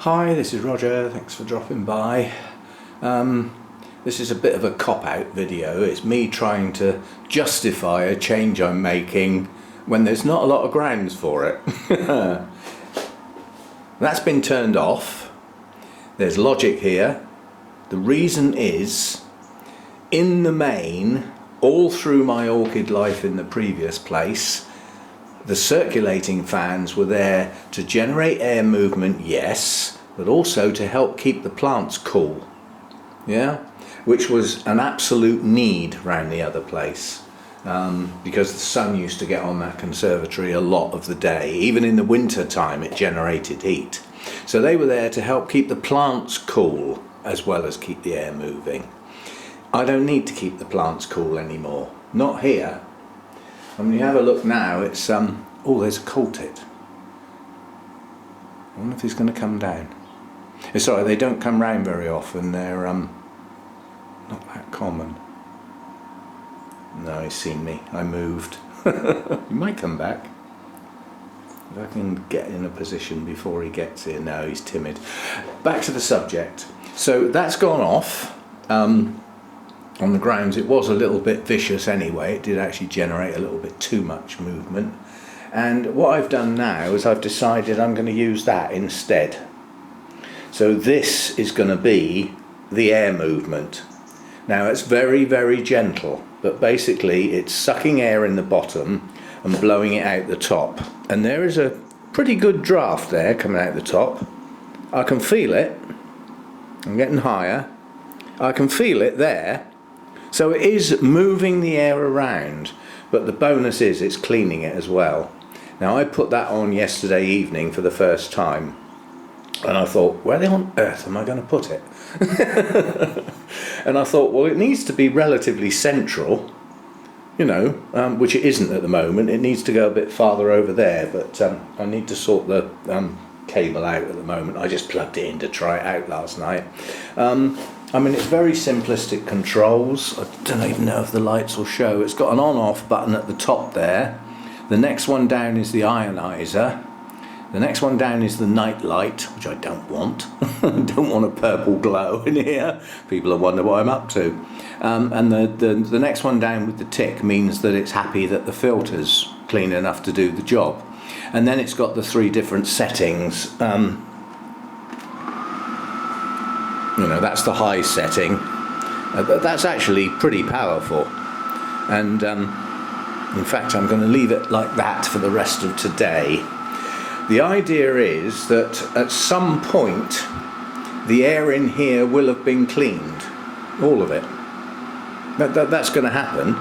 Hi, this is Roger, thanks for dropping by. This is a bit of a cop-out video. It's me trying to justify a change I'm making when there's not a lot of grounds for it. That's been turned off. There's logic here. The reason is, in the main, all through my orchid life in the previous place, the circulating fans were there to generate air movement, yes, but also to help keep the plants cool, yeah, which was an absolute need round the other place, because the sun used to get on that conservatory a lot of the day. Even in the winter time it generated heat, so they were there to help keep the plants cool as well as keep the air moving. I don't need to keep the plants cool anymore, not here. And when you have a look now, it's oh, there's a coltit. I wonder if he's going to come down. It's alright, they don't come round very often. They're not that common. No, he's seen me. I moved. He might come back if I can get in a position before he gets here. No, he's timid. Back to the subject. So that's gone off. On the grounds it was a little bit vicious anyway. It did actually generate a little bit too much movement, and what I've done now is I've decided I'm going to use that instead. So this is going to be the air movement. Now it's very, very gentle, but basically it's sucking air in the bottom and blowing it out the top, and there is a pretty good draft there coming out the top. I can feel it. I'm getting higher. I can feel it there. So it is moving the air around, but the bonus is it's cleaning it as well. Now I put that on yesterday evening for the first time, and I thought, where on earth am I going to put it? And I thought, well, it needs to be relatively central, you know, which it isn't at the moment. It needs to go a bit farther over there, but I need to sort the cable out at the moment. I just plugged it in to try it out last night. I mean, it's very simplistic controls. I don't even know if the lights will show. It's got an on-off button at the top there. The next one down is the ionizer. The next one down is the night light, which I don't want. I don't want a purple glow in here. People will wonder what I'm up to. And the next one down with the tick means that it's happy that the filter's clean enough to do the job. And then it's got the three different settings. You know, that's the high setting. That's actually pretty powerful. And in fact, I'm going to leave it like that for the rest of today. The idea is that at some point, the air in here will have been cleaned. All of it. That's going to happen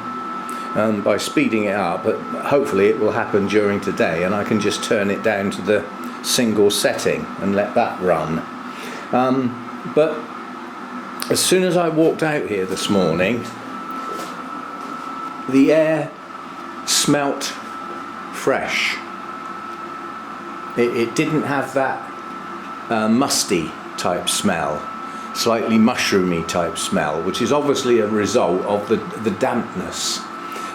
by speeding it up, but hopefully it will happen during today, and I can just turn it down to the single setting and let that run. But as soon as I walked out here this morning, the air smelt fresh. It didn't have that musty type smell, slightly mushroomy type smell, which is obviously a result of the dampness.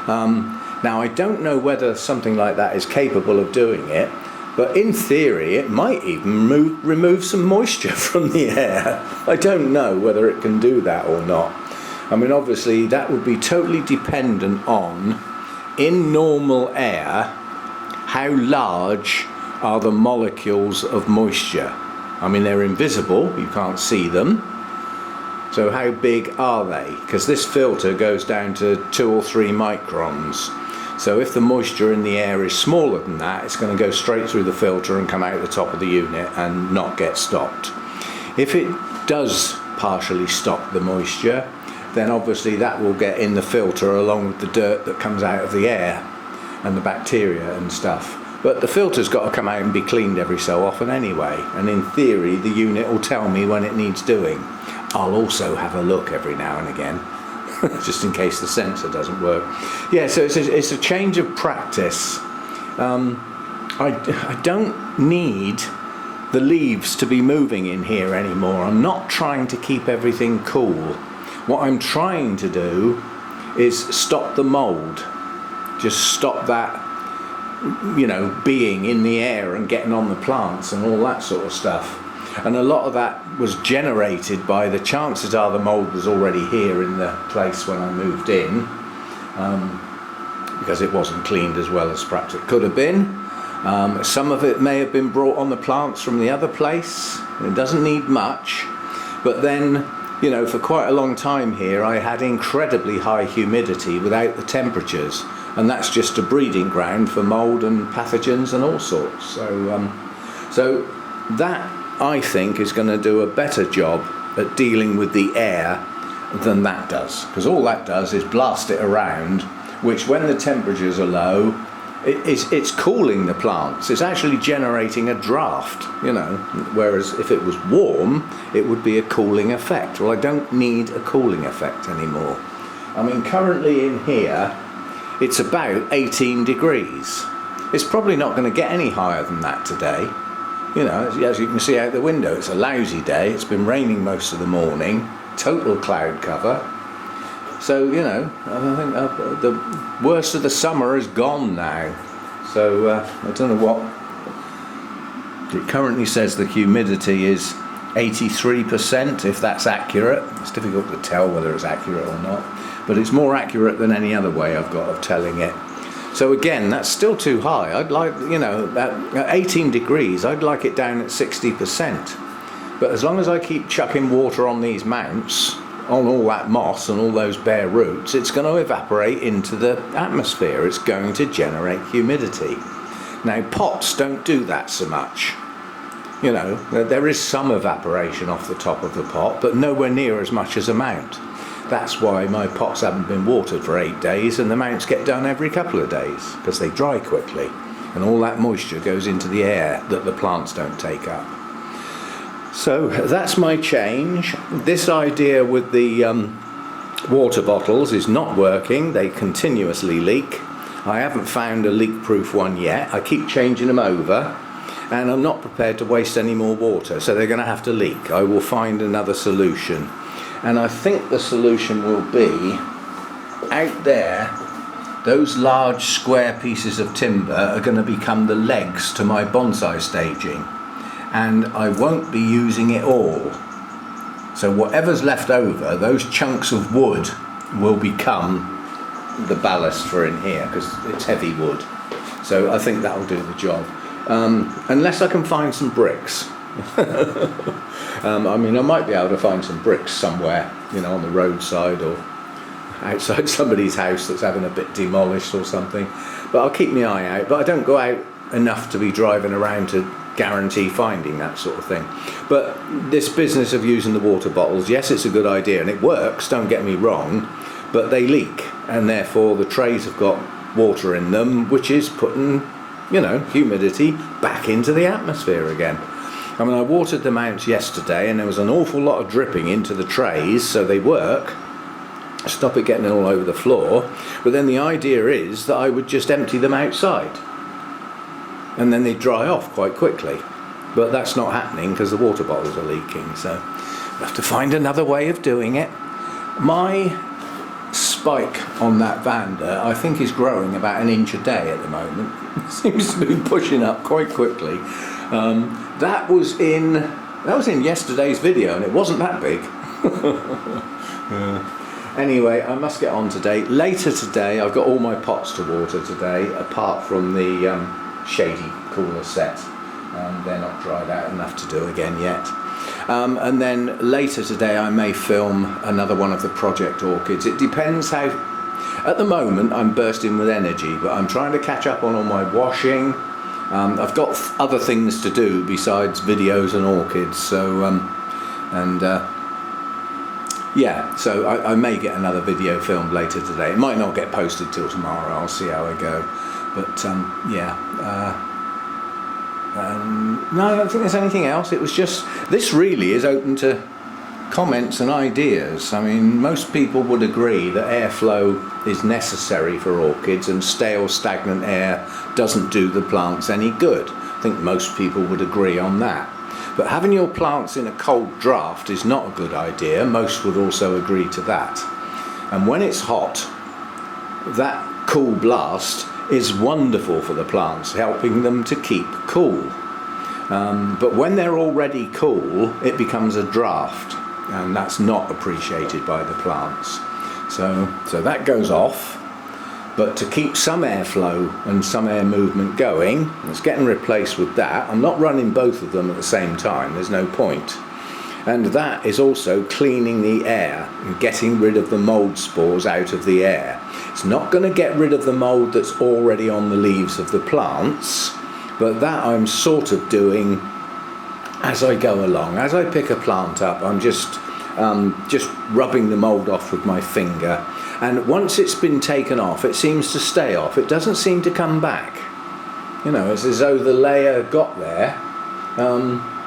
Now I don't know whether something like that is capable of doing it, but in theory it might even remove some moisture from the air. I don't know whether it can do that or not. I mean, obviously that would be totally dependent on, in normal air, how large are the molecules of moisture. I mean, they're invisible, you can't see them. So how big are they? Because this filter goes down to 2 or 3 microns. So if the moisture in the air is smaller than that, it's going to go straight through the filter and come out the top of the unit and not get stopped. If it does partially stop the moisture, then obviously that will get in the filter along with the dirt that comes out of the air and the bacteria and stuff. But the filter's got to come out and be cleaned every so often anyway, and in theory the unit will tell me when it needs doing. I'll also have a look every now and again, just in case the sensor doesn't work. Yeah, so it's a change of practice. I don't need the leaves to be moving in here anymore. I'm not trying to keep everything cool. What I'm trying to do is stop the mold. Just stop that, you know, being in the air and getting on the plants and all that sort of stuff. And a lot of that was generated by the chances are the mould was already here in the place when I moved in, because it wasn't cleaned as well as perhaps it could have been. Some of it may have been brought on the plants from the other place. It doesn't need much, but then, you know, for quite a long time here I had incredibly high humidity without the temperatures, and that's just a breeding ground for mould and pathogens and all sorts. So that, I think, is going to do a better job at dealing with the air than that does, because all that does is blast it around, which when the temperatures are low, it's cooling the plants. It's actually generating a draft, you know, whereas if it was warm it would be a cooling effect. Well, I don't need a cooling effect anymore. I mean, currently in here it's about 18 degrees. It's probably not going to get any higher than that today. You know, as you can see out the window, it's a lousy day. It's been raining most of the morning, total cloud cover. So, you know, I think the worst of the summer is gone now. So I don't know what. It currently says the humidity is 83%, if that's accurate. It's difficult to tell whether it's accurate or not, but it's more accurate than any other way I've got of telling it. So again, that's still too high. I'd like, you know, at 18 degrees, I'd like it down at 60%. But as long as I keep chucking water on these mounts, on all that moss and all those bare roots, it's going to evaporate into the atmosphere. It's going to generate humidity. Now, pots don't do that so much. You know, there is some evaporation off the top of the pot, but nowhere near as much as a mount. That's why my pots haven't been watered for 8 days, and the mounts get done every couple of days, because they dry quickly, and all that moisture goes into the air that the plants don't take up. So that's my change. This idea with the water bottles is not working. They continuously leak. I haven't found a leak-proof one yet. I keep changing them over, and I'm not prepared to waste any more water, so they're going to have to leak. I will find another solution, and I think the solution will be out there. Those large square pieces of timber are going to become the legs to my bonsai staging, and I won't be using it all. So whatever's left over, those chunks of wood will become the ballast for in here, because it's heavy wood. So I think that'll do the job. Unless I can find some bricks. I mean, I might be able to find some bricks somewhere, you know, on the roadside or outside somebody's house that's having a bit demolished or something. But I'll keep my eye out. But I don't go out enough to be driving around to guarantee finding that sort of thing. But this business of using the water bottles, yes, it's a good idea and it works, don't get me wrong, but they leak, and therefore the trays have got water in them, which is putting, you know, humidity back into the atmosphere again. I mean, I watered the mounts yesterday and there was an awful lot of dripping into the trays, so they work, stop it getting all over the floor. But then the idea is that I would just empty them outside and then they dry off quite quickly, but that's not happening because the water bottles are leaking, so I have to find another way of doing it. My spike on that Vanda, I think, is growing about 1 inch a day at the moment. It seems to be pushing up quite quickly. That was in yesterday's video and it wasn't that big. Anyway, I must get on today. Later today, I've got all my pots to water today, apart from the shady cooler set. They're not dried out enough to do again yet. And then later today I may film another one of the project orchids. It depends how. At the moment I'm bursting with energy, but I'm trying to catch up on all my washing. I've got other things to do besides videos and orchids, so yeah, so I may get another video filmed later today. It might not get posted till tomorrow, I'll see how I go. But yeah, no, I don't think there's anything else. It was just, this really is open to comments and ideas. I mean, most people would agree that airflow is necessary for orchids, and stale, stagnant air doesn't do the plants any good. I think most people would agree on that. But having your plants in a cold draft is not a good idea. Most would also agree to that. And when it's hot, that cool blast is wonderful for the plants, helping them to keep cool. But when they're already cool, it becomes a draft, and that's not appreciated by the plants. So that goes off. But to keep some airflow and some air movement going, it's getting replaced with that. I'm not running both of them at the same time, there's no point. And that is also cleaning the air and getting rid of the mould spores out of the air. It's not going to get rid of the mould that's already on the leaves of the plants, but that I'm sort of doing as I go along. As I pick a plant up, I'm just rubbing the mould off with my finger. And once it's been taken off, it seems to stay off. It doesn't seem to come back. You know, it's as though the layer got there.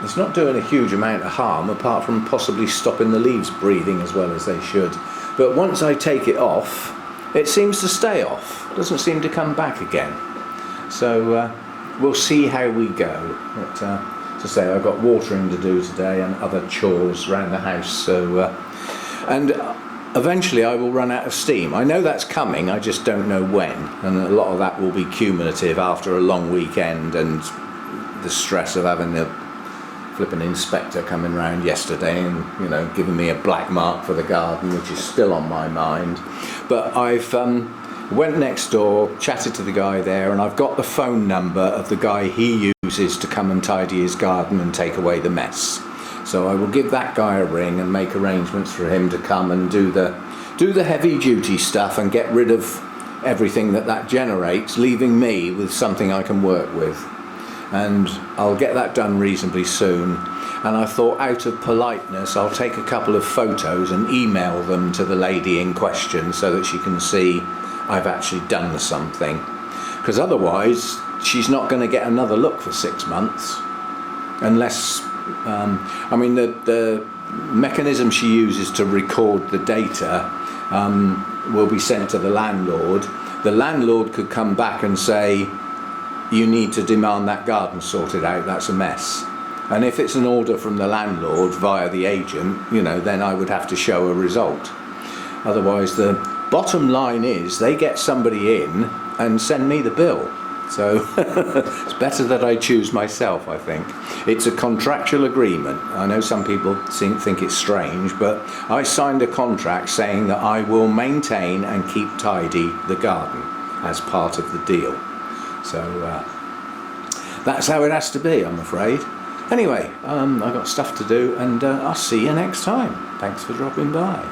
It's not doing a huge amount of harm, apart from possibly stopping the leaves breathing as well as they should. But once I take it off, it seems to stay off. It doesn't seem to come back again. So we'll see how we go. But, to say, I've got watering to do today and other chores around the house. So, and eventually I will run out of steam. I know that's coming, I just don't know when. And a lot of that will be cumulative after a long weekend and the stress of having the flipping inspector coming round yesterday and, you know, giving me a black mark for the garden, which is still on my mind. But I've went next door, chatted to the guy there, and I've got the phone number of the guy he uses to come and tidy his garden and take away the mess. So I will give that guy a ring and make arrangements for him to come and do the heavy duty stuff and get rid of everything that generates, leaving me with something I can work with. And I'll get that done reasonably soon. And I thought, out of politeness, I'll take a couple of photos and email them to the lady in question so that she can see I've actually done something. Because otherwise, she's not going to get another look for 6 months. Unless, I mean, the mechanism she uses to record the data will be sent to the landlord. The landlord could come back and say, you need to demand that garden sorted out, that's a mess. And if it's an order from the landlord via the agent, you know, then I would have to show a result. Otherwise, the bottom line is they get somebody in and send me the bill. So it's better that I choose myself, I think. It's a contractual agreement. I know some people think it's strange, but I signed a contract saying that I will maintain and keep tidy the garden as part of the deal. So that's how it has to be, I'm afraid. Anyway, I've got stuff to do, and I'll see you next time. Thanks for dropping by.